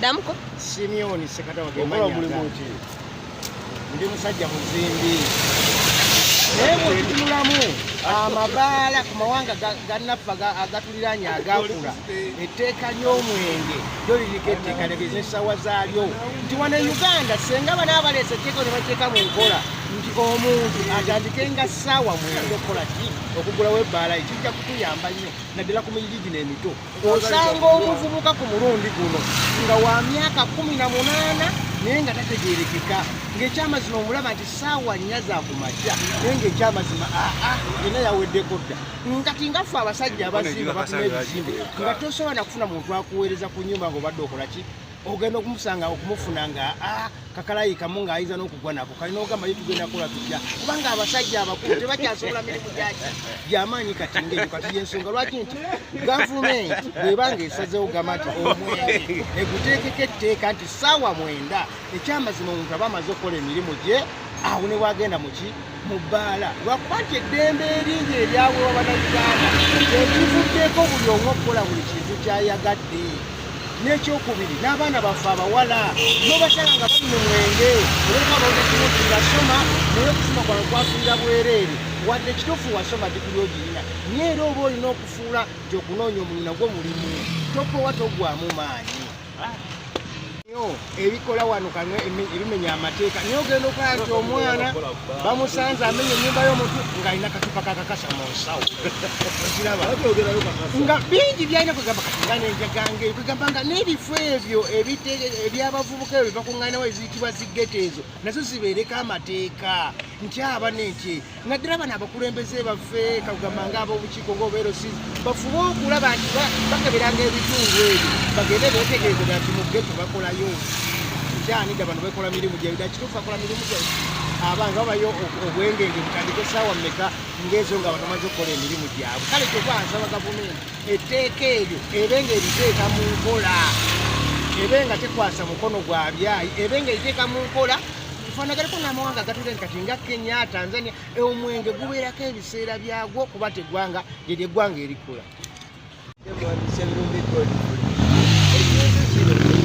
Damuko Simeoni sekata wagemanya ndi musajja muzimbi naye tunulamu amabaala ku mawanga gannaffe agatuliranye agakula etteeka ly'omwenge lyo liriko etteeka n'essawa zaalyo nti wano e Uganda senga bana abaleese etteeka ne bateeka mu nkola nti omuntu atandike nga ssaawa mwenge okukola ki okugulawo ebbaala ekijja kutuyamba nnyo naddala ku miyiri gino emito osanga omuvubuka ku mulundi guno nga wa myaka 18 naye nga tategeerekeka ng'ekyamazima omulaba nti ssaawa 4 za ku makya naye ng'ekyamazima yena yaweddeko dda nkati ngaffe abasajja abazimba batuna ebizimbe nga tosobola na kufuna muntu akuweereza ku nnyumba ng'obadde okola ki ogenda okumusanga okumufuna nga kakalayi kamu ng'ayiza n'okugwa nako kalina ogamba ye tugenda kukola tutya kubanga abasajja abakulu tebakyasobola mirimu gyaki gy'amaanyi kati ng'ekyo kati y'ensonga lwaki nti gavumenti bw'ebanga esazeewo gamba nti omwenge eguteekeko etteeka nti ssaawa 9 ekyamazima omuntu aba amaze okukola emirimu gye awo ne bwagenda muki mu bbaala lwakuba nti eddembe eringi eryaweebwa bannayuganda ekivuddeko buli omu okukola buli kintu kyayagadde n'ekyokubiri n'abaana baffe abawala n'obasanga nga bali mu mwenge oleka baonakimu nti basoma naye okusoma kwabwe kwafiira bwereere wadde kituufu wasoma diguli ogirina naye era oba olina okufuula nti okunoonya omulimu nagwo mulimu tokowa togwamu maanyi ebikola wano kanwe ebimenya amateeka naye ogenda okola nti omwana bamusanze amenya ennyumba y'omuntu ng'alina kacupa kakakasa mu nsawo okiraba nga bingi byalina kwegamba kati nga nenjagange kwegamba nga n'ebifo ebyo ebyabavubuka ebyo bibakuŋŋaanawo eziyitibwa zigete ezo nazo zibeereko amateeka nti aba nenti naddala bano abakulembeze baffe kagamba ng'ab'obukiiko ng'obeerosizi bafube okulaba nti bakeberanga ebitundu ebyo bagende beetegerezera nti mu geto bakolayo kyanidda bano bekola mirimu gyabida kituufu akola mirimu gyabwe abantu babayo obwengenge butandika essaawa mmeka ng'ezo nga banomaze okukola emirimu gyabwe kale kyova nsaba gavumenti etteeka eryo ebe nga eriteeka mu nkola ebe nga tekwasa mukono gwa byayi ebe nga eriteeka mu nkola tufaanagaleko n'amawanga agatule kati nga Kenya, Tanzania omwenge gubeerako ebiseera byagwo kuba teggwanga lyeryo eggwanga erikola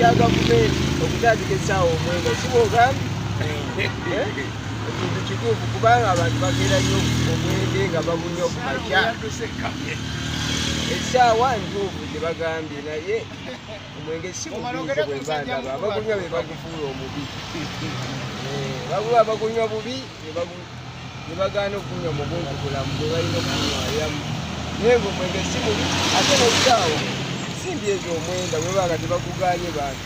ya gavumenti okutandika essaawa omwenge si bw'ogambye ekintu kituufu kubanga abantu bakeera nnyo omwenge nga babunya ku makya essaawa ntuufu gye bagambye naye omwenge si bubiike bwe mbandaba abagunywa be bagufuula omubi babula abagunywa bubi ne bagaana okunywa mubuntubulamu bwe balina okunywayamu naye ng'omwenge si mubi ate n'essaawa simbi ezo omwenda bwe banga tebakuganye bantu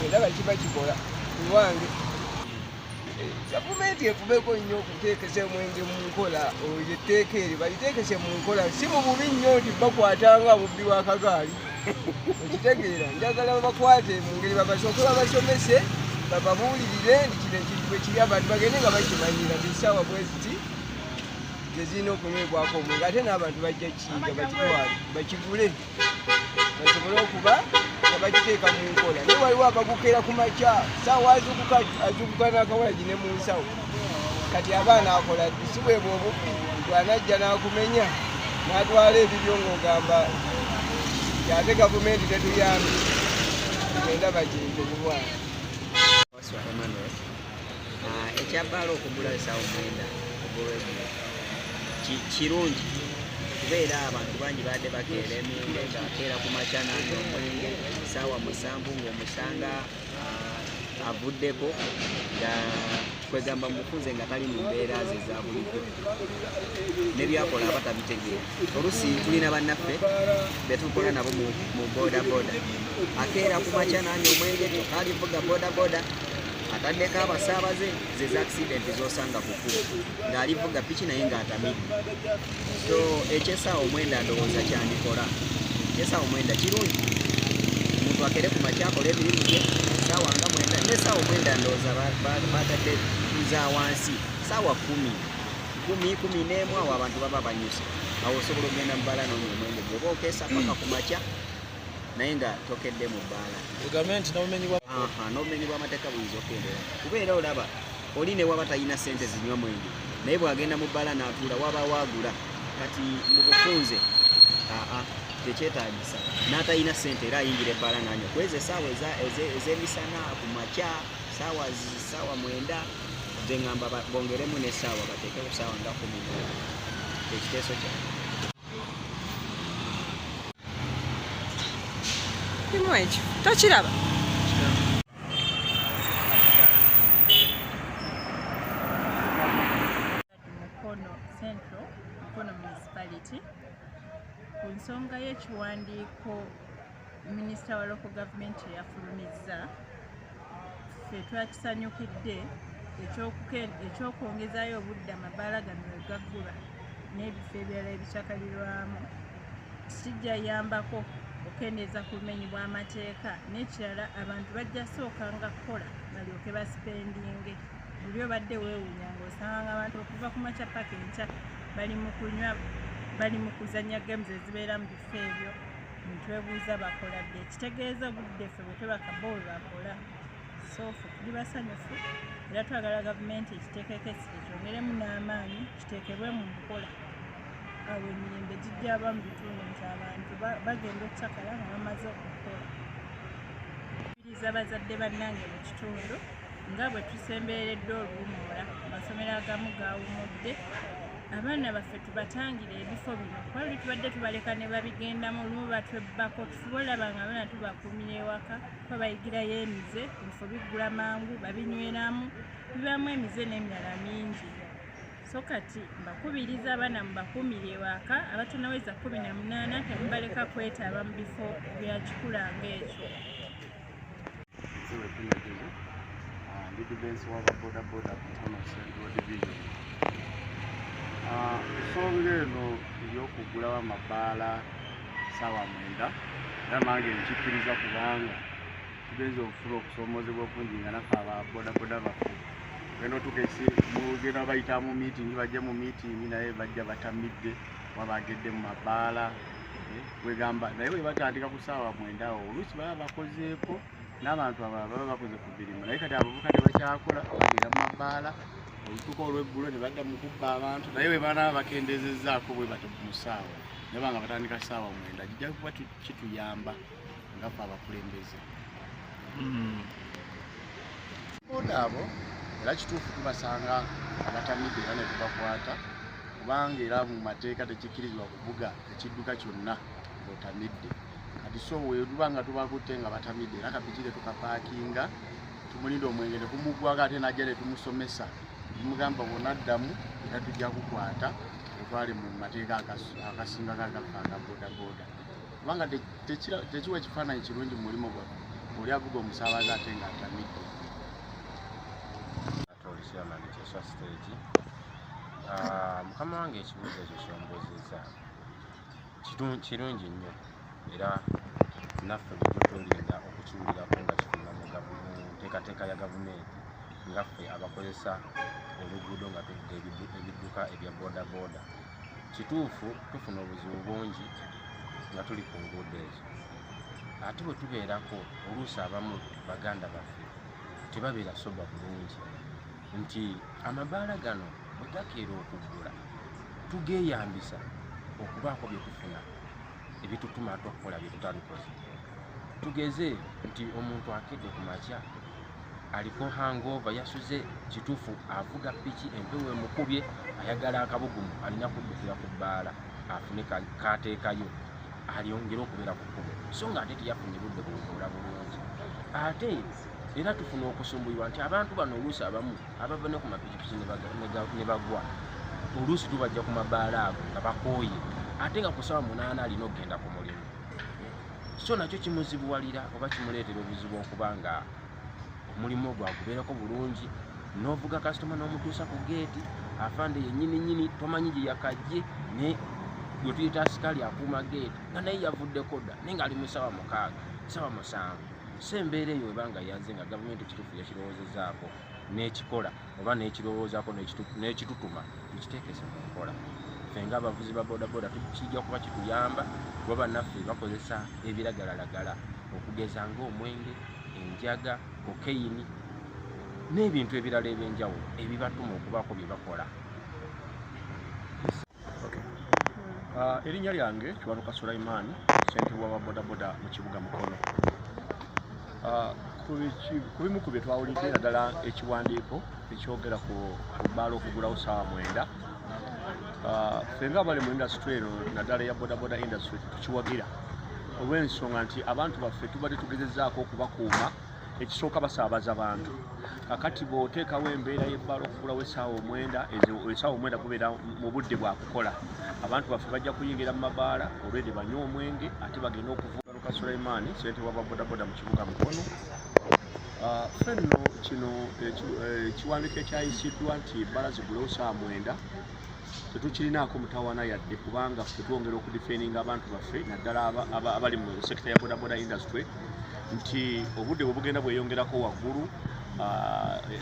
endaba kiba kikola lwange gavumenti efubeko nnyo okuteekesa omwenge mu nkola olyo etteeka eri baliteekese mu nkola si mu bubi nnyo nti bakwatanga obubbi bwa kagaali okitegeera njagala babakwate mu ngeri babasooke babasomese bababuulirire nti kino ekintu bwe kiri abantu bagende nga bakimanyira nti essaawa bwe ziti gezirina okunywebwako omwenge ate n'abantu bajja kinga bakitwale bakigule basobole okuba nga bagiteeka mu nkola naye waliwo abagukera ku makya saawa azukuka n'akawala gine mu nsawo kati abaana akola ddi si bwe bwe obubbi twanajja n'akumenya n'atwala ebibyo ng'ogamba ate gavumenti tetuyambi endaba kintu bulwana ekyabbaala okugula essaawa 9 kirungi kubeera abantu bangi badde bakeera emyenge ng'akeera ku makya n'anywa omwenge essaawa 7 ng'omusanga avuddeko nga kwegamba mukunze nga tali mu mbeera ze za bulijjo nebyakola aba tabitegeera oluusi tulina bannaffe betukola nabo mu bodaboda akeera ku makya n'anywa omwenge kyokka alivuga bodaboda ataddeko abasaabaze ze za accident z'osanga ku kkubo ng'alivuga piki naye ng'atamidde so ekyessaawa 9 ndowooza kyandikola ekyessaawa 9 kirungi omuntu akere ku makya akola emirimu gye essaawa nga 9 n'essaawa 9 ndowooza batadde za wansi ssaawa 10 awo abantu baba banyuse awo osobola okugenda mu bbaala n'onywa omwenge gwoba okeesa paka ku makya naye nga tokedde mu bbaala n'obumenyi bw'amateeka buyinza okendera kubeera olaba oli ne waba talina ssente zinywa mwenge naye bw'agenda mu bbaala n'atuula waba waagula kati mu bufunze tekyetaagisa n'atalina ssente era ayingira ebbaala n'anywa kwezi essaawa ez'emisana ku makya ssaawa 9 nze ŋŋamba bongeremu n'essaawa bateekeku ssaawa nga 10 ekiteeso kyange kimu ekyo tokiraba Mukono municipality ku nsonga y'ekiwandiiko minisita wa local government yafulumizza ffe twakisanyukidde ekyokwongezaayo obudde amabaala gano wegaggula n'ebifo ebirala ebikyakalirwamu kijja yambako okendeeza ku bumenyi bw'amateeka n'ekirala abantu bajja sookanga kukola balyoke basipendinge buli obadde weewuunya ng'osanga abantu okuva ku makya paka enkya bali mu kunywa bali mu kuzannya games ezibeera mu bifo ebyo ntwebuuza bakola dde ekitegeeza obudde ffe bwe twebaka bo bwe bakola so ffe tuli basanyufu era twagala gavumenti ekiteekeko essire kyongeremu n'amaanyi kiteekebwe mu nkola awo emirembe gijjaba mu bitundu nti abantu bagenda okucakala nga bamaze okukola kkiriza abazadde bannange mu kitundu nga bwe tusembereredde oluwummula amasomero agamu gawumudde abaana baffe tubatangire ebifo bino kuba buli tubadde tubaleka ne babigendamu olumu batwebbako tufuba olaba nga abaana tubakuumira ewaka kuba bayigirayo emize ebifo biggula mangu babinyweramu bibamu emize n'emirala mingi so kati mbakubiriza abaana mubakuumire ewaka abatonaweza 18 temubaleka kwetaba mu bifo bya kikula ng'ekyo Dividends of boda Mukono Central Division. Ensonga eno ey'okugulawo amabaala ssaawa 9 era nange nkikkiriza kubanga tugenza okufuna okusoomozebwa okungi nga naffe ababodaboda baffe genda otukesi mugenda bayita mu miitingi bajja mu miitingi naye bajja batamidde wabagedde mu mabaala wegamba naye bwe batandika ku ssaawa 9 awo oluusi baba bakozeeko n'abantu abalala baba bakoze ku mirimu naye kati abavubuka tebakyakola bagenda mu mabaala olutuuka olw'eggulo ne badda mu kubba abantu naye bwe banaba bakendezezzaako bwe bato mu ssaawa naye banga batandika ssaawa 9 kijja kuba kituyamba nga ffe abakulembeze boda abo era kituufu tubasanga abatamidde era ne tubakwata kubanga era mu mateeka tekikkirizibwa kuvuga ekidduka kyonna ng'otamidde kati so wetuba nga tubakutte nga batamidde era kapikire tukapaakinga tumulinda omwenge ne kumugwako ate najja ne tumusomesa tumugamba bwonaddamu era tujja kukwata etwale mu mateeka akasinga kagaffe aga bodaboda kubanga tekiwa ekifaananyi kirungi mu mulimu gwaffe oli avuga omusaabaze ate nga atamidde mukama wange ekibuuzo ekyo kyombuuzizza kirungi nnyo era naffe bijja tulinda okukiwulirako nga kifuna mu nteekateeka ya gavumenti ngaffe abakozesa oluguudo nga tuvuga ebidduka ebya bodaboda kituufu tufuna obuzibu bungi nga tuli ku nguudo ezo ate bwe tubeerako oluusi abamu baganda baffe tebabeera soba bulungi nti amabaala gano bwe gakeera okuggula tugeeyambisa okubaako bye tufuna ebitutuma okukola bye tutabikoze tugeze nti omuntu akedde ku makya aliko hangover yasuze kituufu avuga piki empewo emukubye ayagala akabugumu alina kuddukira ku bbaala afune kateekayo alyongere okubeera ku kkubo so nga ate teyafunye budde buwummula bulungi ate era tufuna okusumbuyibwa nti abantu bano oluusi abamu abava ne ku mapikipiki ne bagwa oluusi tubajja ku mabaala ago nga bakooye ate nga ku ssaawa 8 alina okugenda ku mulimu so nakyo kimuzibuwalira oba kimuleetera obuzibu okuba nga omulimu ogwo agubeerako bulungi n'ovuga kasitoma n'omutuusa ku geeti afande yennyini tomanyi gye yakajje ne gwe tuyita asikaali akuuma geeti nga naye yavuddeko dda naye ng'ali mu ssaawa 6 ssaawa 7 so embeera eyo ebanga yaze nga gavumenti ekituufu yakirowoozezaako n'ekikola oba n'ekirowoozaako n'ekitutuma tukiteekese mu nkola ffe ng'abavuzi ba bodaboda kijja kuba kituyamba kuba bannaffe bakozesa ebiragalalagala okugeza ng'omwenge enjaga kokeyini n'ebintu ebirala ebyenjawulo ebibatuma okubaako bye bakola Erinnya lyange Kiwanuka Sulaiman, ssentebe wa bodaboda mu kibuga Mukono. Ku bimu ku bye twawulidde naddala ekiwandiiko ekyogera ku bbaala okugulawo ssaawa 9. Ffe ng'abali mu indasitule eno naddala eya bodaboda indasitule tukiwagira olw'ensonga nti abantu baffe tubadde tugezezaako okubakuuma, ekisooka basaabaza bantu. Kakati bw'oteekawo embeera y'ebbaala okugulawo essaawa 9, essaawa 9 kubeera mu budde bwa kukola. Abantu baffe bajja kuyingira mu mabaala olwedde banywa omwenge ate bagenda okuvuga. Kiwanuka Sulaiman, ssentebe wa bodaboda mu kibuga Mukono. Ffe nno kino ekiwandiiko ekyayisiddwa nti ebbaala zigulewo ssaawa 9 tetukirinaako mutawaana yadde, kubanga ffe twongera okudifendinga abantu baffe naddala abali mu sekita ya bodaboda industry nti obudde bwe bugenda bweyongerako waggulu,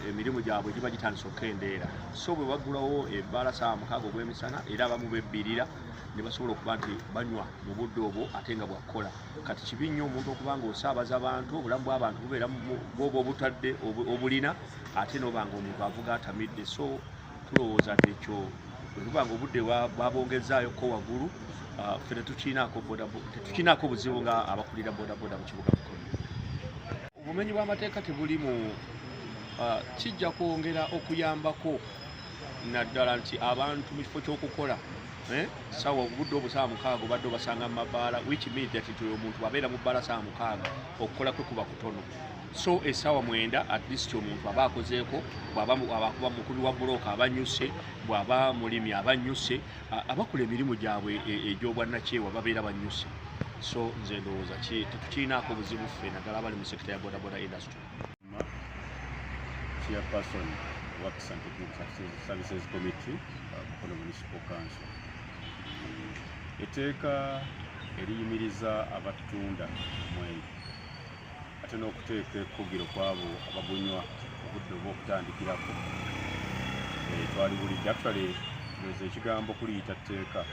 emirimu gyabwe giba gitandise okukendeera. So bwe baggulawo ebbaala ssaawa 6 ogw'emisana era abamu bebbirira ne basobola okuba nti banywa mu budde obwo ate nga bwakukola. Kati kibi nnyo omuntu okuba nga osaabaza abantu, obulamu bw'abantu bubeera bwoba obutadde obulina ate n'oba nga omuntu avuga atamidde. So tulowooza nti ekyo bwe tuba nga obudde babongezaayoko waggulu, ffe tetukirinaako buzibu nga abakulira bodaboda mu kibuga Mukono. Obumenyi bw'amateeka tebuli mu kijja kwongera okuyambako naddala nti abantu mu kifo ky'okukola ssaawa obudde obwo ssaawa 6 obadde obasanga mu mabaala, which means that omuntu abeera mu bbaala ssaawa 6 okukola kwe kuba kutono. So essaawa 9 at least omuntu aba akozeeko, bw'abakuba mukubi wa bulooka abanyuse, bw'aba mulimi abanyuse, abakola emirimu gyabwe egy'obwannakyewa babeera banyuse. So nze ndowooza tetukirinaako buzibu ffe naddala abali mu sekita ya bodaboda industry. Chairperson Works and Technical Services Committee, Mukono Municipal Council. Etteeka eriyimiriza abatunda omwenge ate n'okuteeka ekkugiro kw'abo abagunywa obudde obw'okutandikirako twaliwulidde. Actually ndoza ekigambo kuliyita tteeka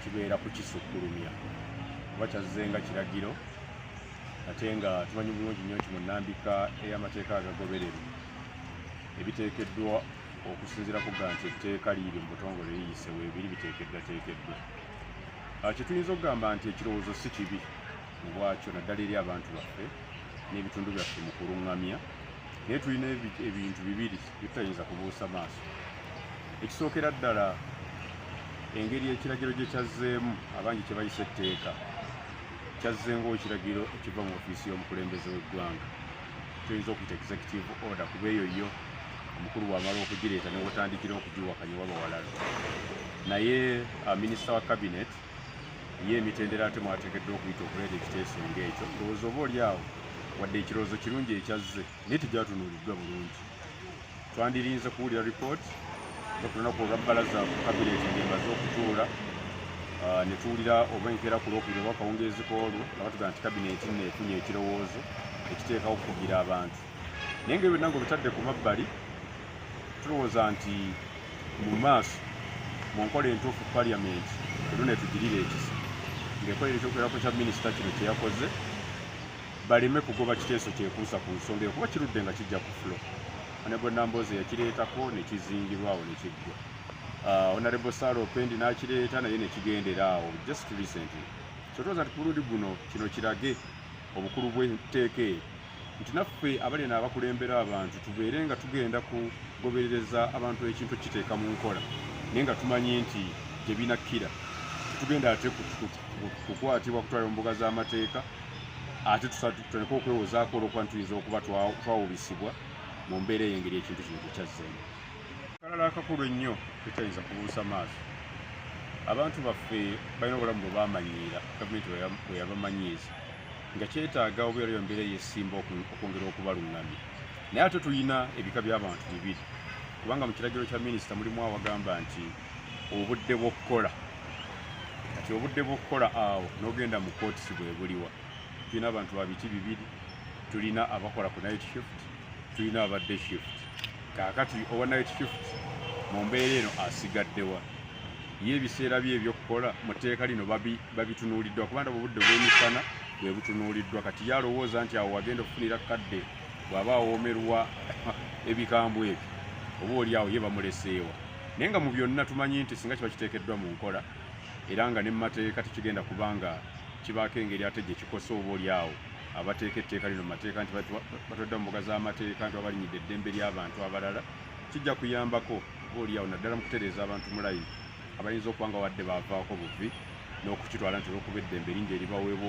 kibeera kukisukkulumya oba kyazzenga kiragiro, ate nga tumanyi bulungi nnyo nti mu nnambika ey'amateeka agagoberere ebiteekeddwa okusinziira ku ga nti etteeka liiri mu butongole liyise weebiri biteekeddwateekeddwa. Kye tuyinza okugamba nti ekirowoozo si kibi mu bwakyo naddala eri abantu baffe n'ebitundu byaffe mu kuluŋŋamya, naye tulina ebintu bibiri bitutayinza kubuusa maaso. Ekisookera ddala engeri ekiragiro gye kyazzeemu, abangi kye bayisa etteeka, kyazzengawo ekiragiro ekiva mu ofiisi y'omukulembeze w'eggwanga, tuyinza okuyita executive order, kuba eyo yo omukulu bw'amala okugireeta ne wotandikira okugiwakanya waba walala. Naye minisita wa cabinet ye emitendera ate mwateekeddwa okuyita okuleeta ekiteeso ng'ekyo. Ndowooza oba oli awo wadde ekirowoozo kirungi ekyazze naye tegyatunuuliddwa bulungi. Twandirinze kuwulira ripooti nga ku lunaku olwabbalaza ku kabineti ng'emaze okutuula ne tuwulira oba enkeera ku lwokubiri oba akawungeezi k'olwo nga batugamba nti kabineti nno efunye ekirowoozo ekiteekawo okukugira abantu. Naye nga byonna ng'obitadde ku mabbali, tulowooza nti mu maaso mu nkola entuufu paliamenti olwo ne tugirira ekisa ng'ekolera ekyokulerako kya minisita kino kye yakoze, baleme kugoba kiteeso kyekuusa ku nsonga eyo kuba kirudde nga kijja ku fulo. Honorable Nambooze yakireetako ne kizingirwawo ne kiggwa. Honorable Sarah Opendi n'akireeta naye ne kigendera awo just recently. So tulowooza nti ku mulundi guno kino kirage obukulu bw'etteeka eyo nti naffe abali n'abakulembera abantu tubeere nga tugenda kugoberereza abantu ekintu kiteeka mu nkola, naye nga tumanyi nti gye binakkira tetugenda ate kukwatibwa kutwala mu mbuga z'amateeka ate tuleke okwewozaako olw'okuba tuyinza okuba twawubisibwa mu mbeera ey'engeri ekintu kino tekyazzeemu. Akalala akakulu ennyo tetayinza kubuusa maaso, abantu baffe balina obulamu bwe bamanyiira, gavumenti bwe yabamanyiiza nga kyetaaga obeera yo mbeera y'essimba okwongera okubaluŋŋamya. Naye ate tulina ebika by'abantu bibiri, kubanga mu kiragiro kya minisita mulimu awagamba nti obudde bw'okukola. Kati obudde bw'okukola awo n'ogenda mu kootisi bwe buliwa. Tulina abantu babiti bibiri, tulina abakola ku night shift, tulina aba day shift. Kaakati owa night shift mu mbeera eno asigaddewa. Ye ebiseera bye ebyokukola mu tteeka lino babitunuuliddwa, kubanga obudde bw'emisana bwe butunuuliddwa. Kati yalowooza nti awo wagenda okufunira kadde bw'aba awoomerwa ebikambwe ebyo, oba oli awo ye bamuleseewa. naye nga mu byonna tumanyi nti singa kiba kiteekeddwa mu nkola era nga ne mu mateeka tekigenda kubanga kibaako engeri ate gye kikosa oba oli awo abateeka etteeka lino mu mateeka nti batodda mu mbuga z'amateeka nti babalinyidde eddembe ly'abantu abalala kijja kuyambako oba oli awo naddala mu kutereeza abantu mu layini abayinza okuba nga wadde baavaako buvi n'okukitwala nti olw'okuba eddembe lingi eribaweebwa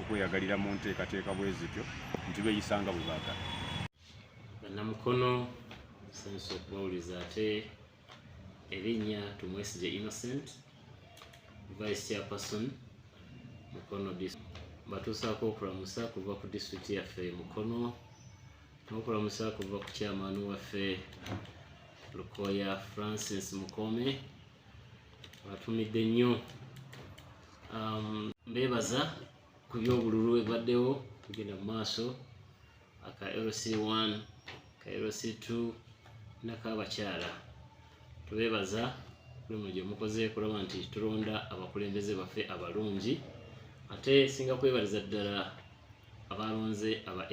okweyagalira mu nteekateeka bwe zityo nti beeyisanga bwe baagala. Bannamukono nsanyusa okubawuliza ate erinnya Tumwesigye Innocent Vice Chairperson Mukono District. Batuusaako okulamusa kuva ku disitulikiti yaffe Mukono n'okulamusa kuva ku chairman waffe Lukoya Francis Mukome batumidde nnyo. Mbeebaza ku by'obululu ebaddewo tugenda mu maaso aka LC1 ka LC2 n'ak'abakyala. Tubeebaza buli gye mukoze kulaba nti tulonda abakulembeze baffe abalungi ate singa kwebaliza ddala abalonze aba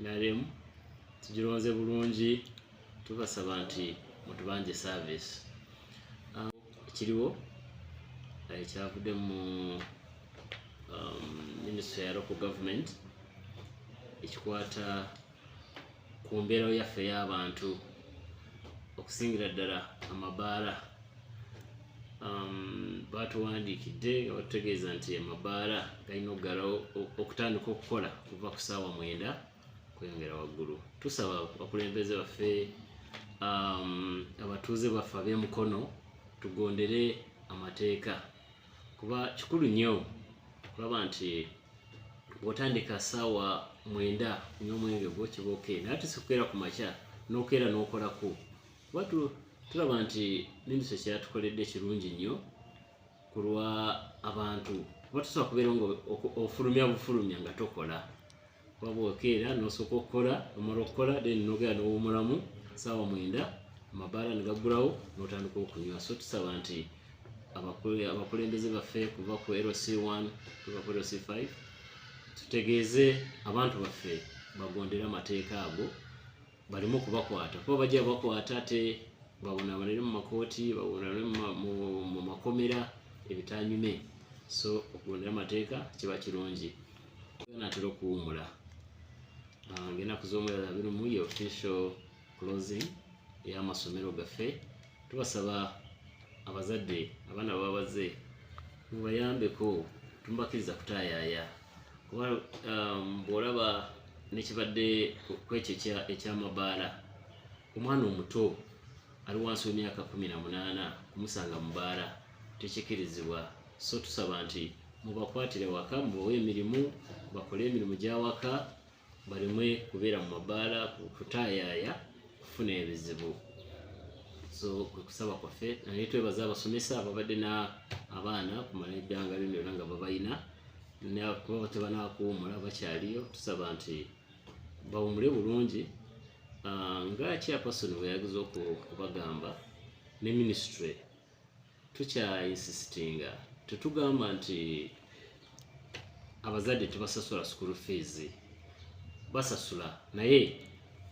NRM tugironze bulungi tubasaba nti mutubanje service. Ekiriwo ekyavudde mu Ministry ya Local Government ekikwata ku mbeera yaffe y'abantu okusingira ddala amabaala. Batuwandiikidde nga batutegeeza nti amabaala galina okuggalawo okutandika okukola kuva ku ssaawa 9 kweyongera waggulu. Tusaba abakulembeze baffe abatuuze baffe ab'e Mukono tugondere amateeka kuba kikulu nnyo kulaba nti bw'otandika ssaawa 9 kunywa omwenge gwo kiba okay naye ate sikukeera ku makya n'okeera n'okolako kuba tulaba nti minisitule kyeyatukoledde kirungi nnyo ku lwa abantu kuba tusobola kubeera nga ofulumya nga tokola kuba bw'okeera n'osooka okukola omala okukola then n'ogera n'owummulamu ssaawa 9 amabaala ne gaggulawo n'otandika okunywa. So tusaba nti abakulembeze baffe kuva ku LC1 kuva ku LC5 tutegeeze abantu baffe bagondera amateeka ago balimu kubakwata kuba bajja bakwata ate babonaabonere mu makooti babonere mu makomera ebitanyume. So okugondera amateeka kiba kirungi natera okuwummula. Ng'enaku z'omwezi 21 ye official closing y'amasomero gaffe. Tubasaba abazadde abaana babaze mubayambeko tumubakiriza kutaayaaya kuba bw'olaba nekibadde kwekyo ekyamabaala omwana omuto ali wansi w'emyaka 18 kumusanga mu baala tekikirizibwa. So tusaba nti mubakwatire waka mubawe emirimu bakole emirimu gy'awaka balimwe kubeera mu mabaala kutaayaaya kufuna ebizibu. So kusaba kwaffe naye twebaza abasomesa ababadde abaana kumala ebbanga lyonna nga babayina kuba tebanakuwummula bakyaliyo. Tusaba nti bawummule bulungi nga chairperson bwe yageza okubagamba ne ministry tukya insistinga tetugamba nti abazadde tebasasula school fees basasula naye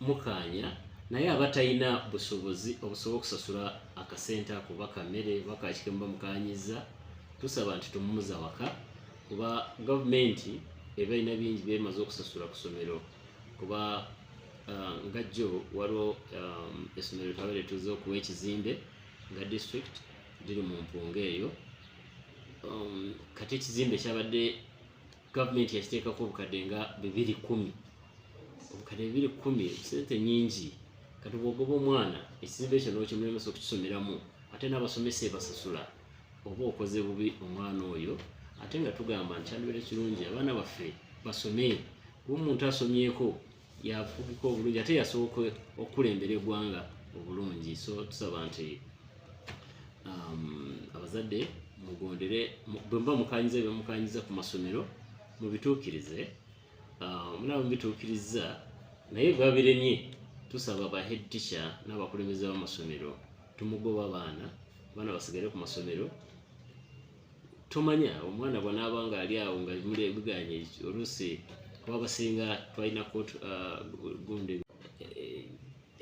mukanya naye abatalina busobozi obusobola okusasula akasente ako bakamere bakakikemba mukanyiza tusaba nti tumumuza waka kuba gavumenti eba ina bingi bemaze okusasula ku ssomero kuba nga jjo waliwo essomero twabere tuze okuwa ekizimbe nga district diri mu mpunga eyo kati ekizimbe kyabadde gavumenti yakiteekako obukadde nga 210 obukadde 210 sente nyingi kati bw'ogoba omwana ekizimbe ekyo n'okimulemesa okukisomeramu ate n'abasomesa basasula oba okoze bubi omwana oyo ate nga tugamba nti kyandibeere kirungi abaana baffe basome kuba omuntu asomyeko yafugika obulungi ate yasoboka okukulembera eggwanga obulungi. So tusaba nti abazadde mugondere bwemba mukanyiza ebyamukanyiza ku masomero mubituukirize mulaba mubituukiriza naye babiremye tusaba ba head teacher n'abakulembeze b'amasomero tumugoba abaana basigale ku masomero. Tomanya omwana bw'anaaba nga ali awo nga mulebiganye oluusi kuba basinga twalina gundi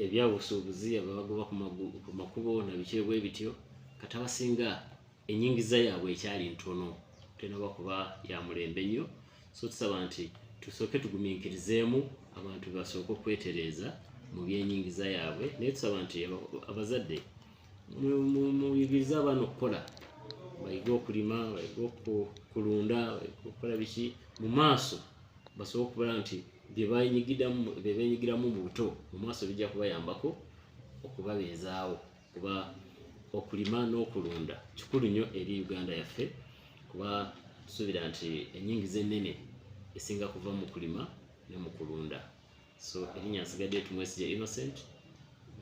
ebyabusuubuzi ababagoba ku amakubo na biki bwe bityo kati abasinga enyingiza yaabwe ekyali ntono tenaba kuba ya mulembe nnyo so tusaba nti tusooke tugumiikirizeemu abantu basooka okwetereeza mu byenyingiza yaabwe naye tusaba nti abazadde muyigirize abaana okukola bayige okulima bayige okulunda okukola biki mu maaso basobola okubala nti byebenyigiramu mu buto mu maaso bijja kubayambako okubabeezaawo kuba okulima n'okulunda kikulu nnyo eri Uganda yaffe kuba tusuubira nti enyingiza ennene esinga kuva mu kulima ne mu kulunda so erinnya nsigadde Tumwesigye Innocent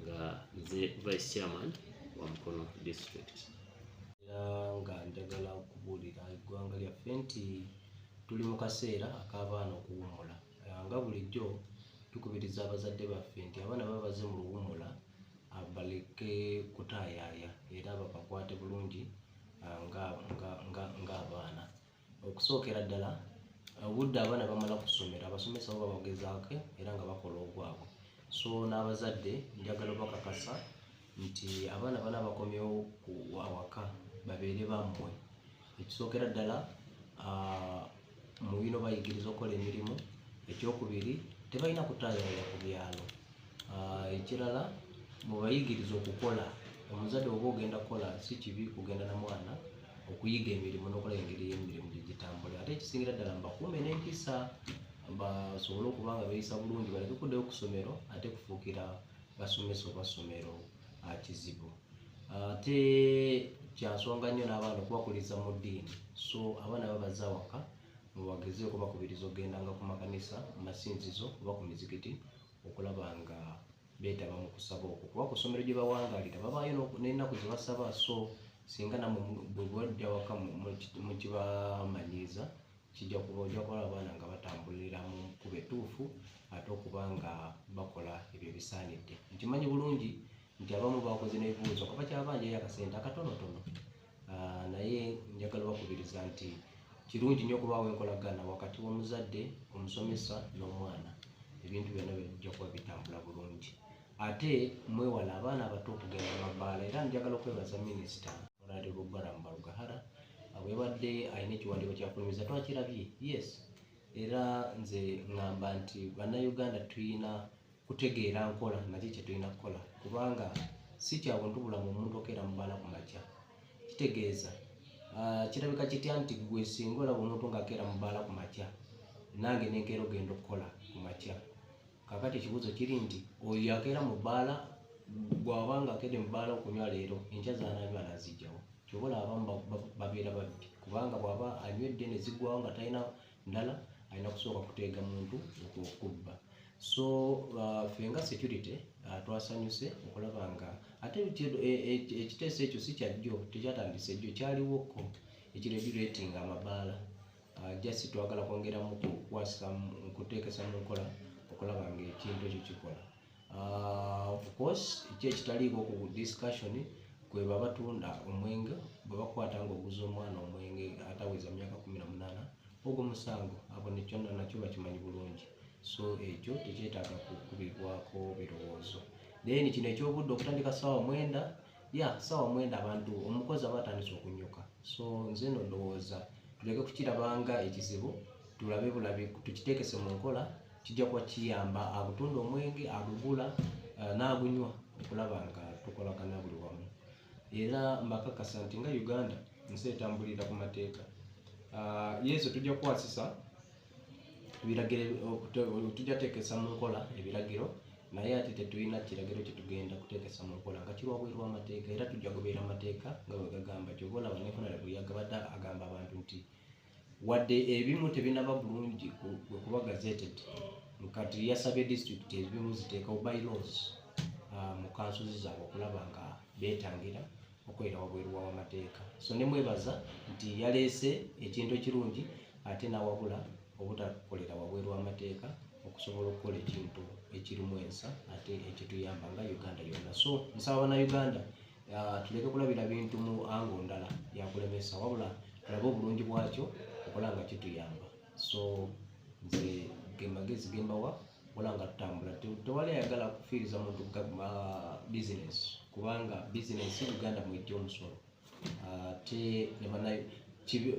nga nze vice chairman wa Mukono district. Nga njagala okubuulira eggwanga lyaffe nti tuli mu kaseera ak'abaana okuwummula nga bulijjo tukubiriza abazadde baffe nti abaana babaze mu luwummula baleke kutaayaaya era babakwate bulungi ng'abaana okusookera ddala obudde abaana bamala kusomera abasomesa bo babagezaako era nga bakola ogwabwe so n'abazadde njagala bakakasa nti abaana bana bakomyewo ku awaka babeere bammwe ekisookera ddala mu bino bayigiriza okukola emirimu ekyokubiri tebalina kutaayaaya ku byalo ekirala mubayigiriza okukola omuzadde oba ogenda kukola si kibi kugenda na mwana okuyiga emirimu n'okola engeri y'emirimu gitambule ate ekisingira ddala mbakuume n'empisa basobole okuba nga beeyisa bulungi baleke kuddayo ku ssomero ate kufuukira basomesa oba ssomero kizibu ate kyansonga nnyo n'abaana okubakuliza mu ddiini so abaana babaza awaka mubagezeeko bakubiriza ogendanga ku makanisa mu masinzizo oba ku mizikiti okulaba nga beetaba mu kusaba okwo kuba ku ssomero gye bawangaalira babaayo n'ennaku ze basaba so singa nammwe bwe bwajja waka mu kibamanyiiza kijja kuba ojja kukola abaana nga batambulira mu nkuba etuufu ate okuba nga bakola ebyo bisaanidde nkimanyi bulungi nti abamu bakoze n'ebibuuzo kuba kyabanjayo akasente akatonotono naye njagala bakubiriza nti kirungi nnyo okubaawo enkolagana wakati w'omuzadde omusomesa n'omwana ebintu byonna bijja kuba bitambula bulungi ate mwewala abaana abato okugenda mu mabbaala era njagala okwebaza minisita Honorable Baramu Barugahara abwebadde alina ekiwandiiko kyafulumiza twakirabye yes era nze ŋŋamba nti bannayuganda tulina kutegeera nkola nakyo kye tulina kukola kubanga si kya buntu bulamu omuntu okeera mu bbaala ku makya kitegeeza kirabika kitya nti gwe singa olaba omuntu ng'akeera mu bbaala ku makya nange nenkeera ogenda okukola ku makya kakati ekibuuzo kiri nti oyo akeera mu bbaala bw'aba ng'akedde mu bbaala okunywa leero enkya zaananywa n'azijjawo kyobola abamu babeera babbi kubanga bw'aba anywedde ne ziggwawo nga talina ndala alina kusooka kuteega muntu okubba so ffe nga security twasanyuse okulaba nga ate ekiteeso ekyo si kyajjo tekyatandise jjo kyaliwoko ekiregulatinga amabaala just twagala kwongeramu kuteekesa mu nkola okulaba nga ekintu ekyo kikola of course ekitaliiko ku discussion kwe babatunda omwenge bwe bakwata ng'oguza omwana omwenge ataweza myaka 18 ogw'omusango abo nakyo bakimanyi bulungi so ekyo tekyetaaga kukubibwako birowoozo then kino ekyobudde okutandika ssaawa 9 ssaawa 9 abantu omukozi aba atandise okunyuka so nze no ndowooza tuleke kukirabanga ekizibu tulabe bulabi tukiteekese mu nkola kijja kuba kiyamba agutunda omwenge agugula n'agunywa okulaba nga tukolagana buli wamu era mbakakasa nti nga Uganda nsi etambulira ku mateeka yesu tujja kukwasisa ebiragiro tujja teekesa mu nkola ebiragiro naye ate tetulina kiragiro kyetugenda kuteekesa mu nkola nga kiri wabweru w'amateeka era tujja kubeera amateeka nga bwe gagamba kyoba olaba nefonala bwe yagabadde agamba abantu nti wadde ebimu tebinaba bulungi kuba gazeted kati yasabye disitulikiti ebimu ziteekawo bylaws mu kansuzi zaabwe okulaba nga beetangira okwera wabweru w'amateeka so ne mwebaza nti yaleese ekintu ekirungi ate nawabula obutakolera wabweru w'amateeka okusobola okukola ekintu ekirimu ensa ate ekituyamba nga Uganda yonna so nsaba bannayuganda tuleke kulabira bintu mu ango ndala yakulemesa wabula tulabe obulungi bwakyo okola nga kituyamba so nze gemagezi gembawa wala nga tutambula. Tewali ayagala kufiiriza muntu business kubanga business Uganda mwejja omusolo ate nebanayo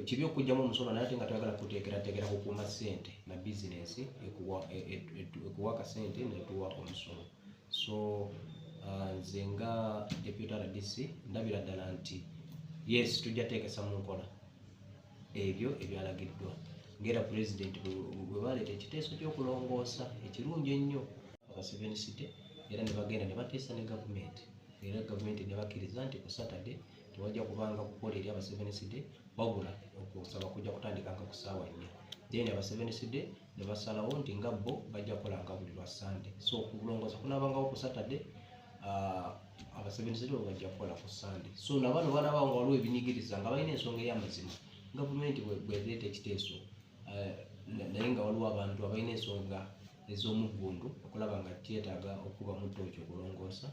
kibi okujjamu omusolo naye ate nga toyagala kuteekerateekera kukuuma ssente na business ekuwa akasente netuwa omusolo. So nze nga deputy RDC ndabira ddala nti yes tujja teekesa mu nkola ebyo ebyalagiddwa ngera president bwe baleeta ekiteeso ky'okulongoosa ekirungi ennyo aba 7 city era ne bagenda ne bateesa ne gavumenti era gavumenti ne bakkiriza nti ku Saturday tewajja kubanga kukola eri aba 7 city wabula okusaba kujja kutandikanga ku ssaawa 4 then aba 7 city ne basalawo nti nga bo bajja kukolanga buli lwa Sunday. So okulongoosa kunaabangawo ku Saturday aba 7 city bajja kukola ku Sunday. So nabano banabawo nga waliwo ebinyigiriza nga balina ensonga ey'amazima gavumenti bwereeta ekiteeso naye nga waliwo abantu abalina ensonga ez'omuggundu okulaba nga kyetaaga okuba mu ttooki okulongoosa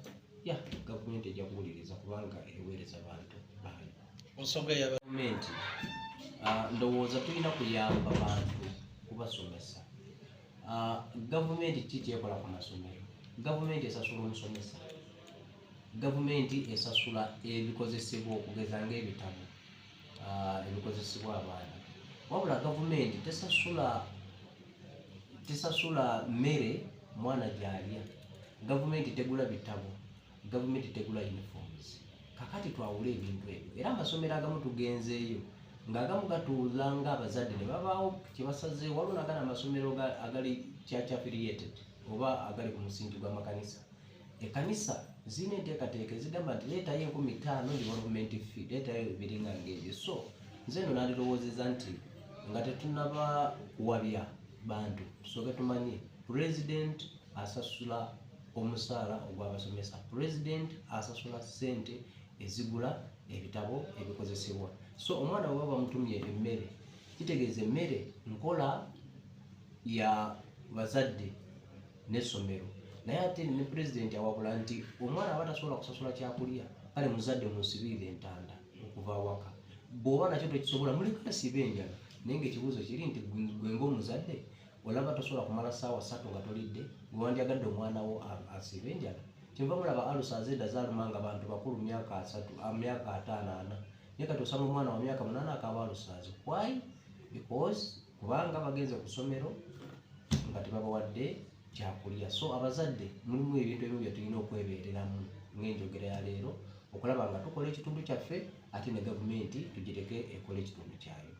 gavumenti ejja kuwuliriza kubanga eweereza bantu baayo. Ensonga ya gavumenti ndowooza tulina kuyamba bantu kubasomesa. Gavumenti kikyekola ku masomero, gavumenti esasula omusomesa, gavumenti esasula ebikozesebwa okugeza ng'ebitabo ebikozesebwa abaana, wabula gavumenti tesasula mmere mwana gy'alya, gavumenti tegula bitabo, gavumenti tegula uniforms. Kakati twawula ebintu ebyo era amasomero agamu tugenzeeyo ng'agamu gatuuza ng'abazadde ne babaawo kyebasazeewo. Waliwo nagana amasomero agali church affiliated oba agali ku musingi gw'amakanisa. Ekkanisa zirina enteekateeka ezigamba nti leetayo 50,000 development fee, leetayo ebiringa ng'ebyo. So nze nno nandirowoozeza nti nga tetunaba kuwabya bantu tusooke tumanye president asasula omusaala ogw'abasomesa, president asasula ssente ezigula ebitabo ebikozesebwa. So omwana bwe baba mutumye emmere kitegeeza emmere nkola ya bazadde n'essomero, naye ate ne president awabula nti omwana aba tasobola kusasula kyakulya kale muzadde musibirire entanda okuva awaka. Bw'oba nakyo tekisobola muleka asiba enjala, naye ng'ekibuuzo kiri nti gwe ng'omuzadde olaba tosobola kumala ssaawa 3 nga tolidde, gwe wandyagadde omwana wo asiba enjala. Kyenva mulaba alusa azedda zaalumanga bantu bakulu myaka 5-4, naye kati osanga omwana wa myaka 8 akaaba alusaazi. Why? Because kubanga bagenze ku ssomero nga tebabawadde kyakulya. So abazadde mulimu ebintu ebimu bye tulina okwebeereramu ng'enjogera ya leero okulaba nga tukola ekitundu kyaffe ate ne gavumenti tugireke ekola ekitundu kyayo.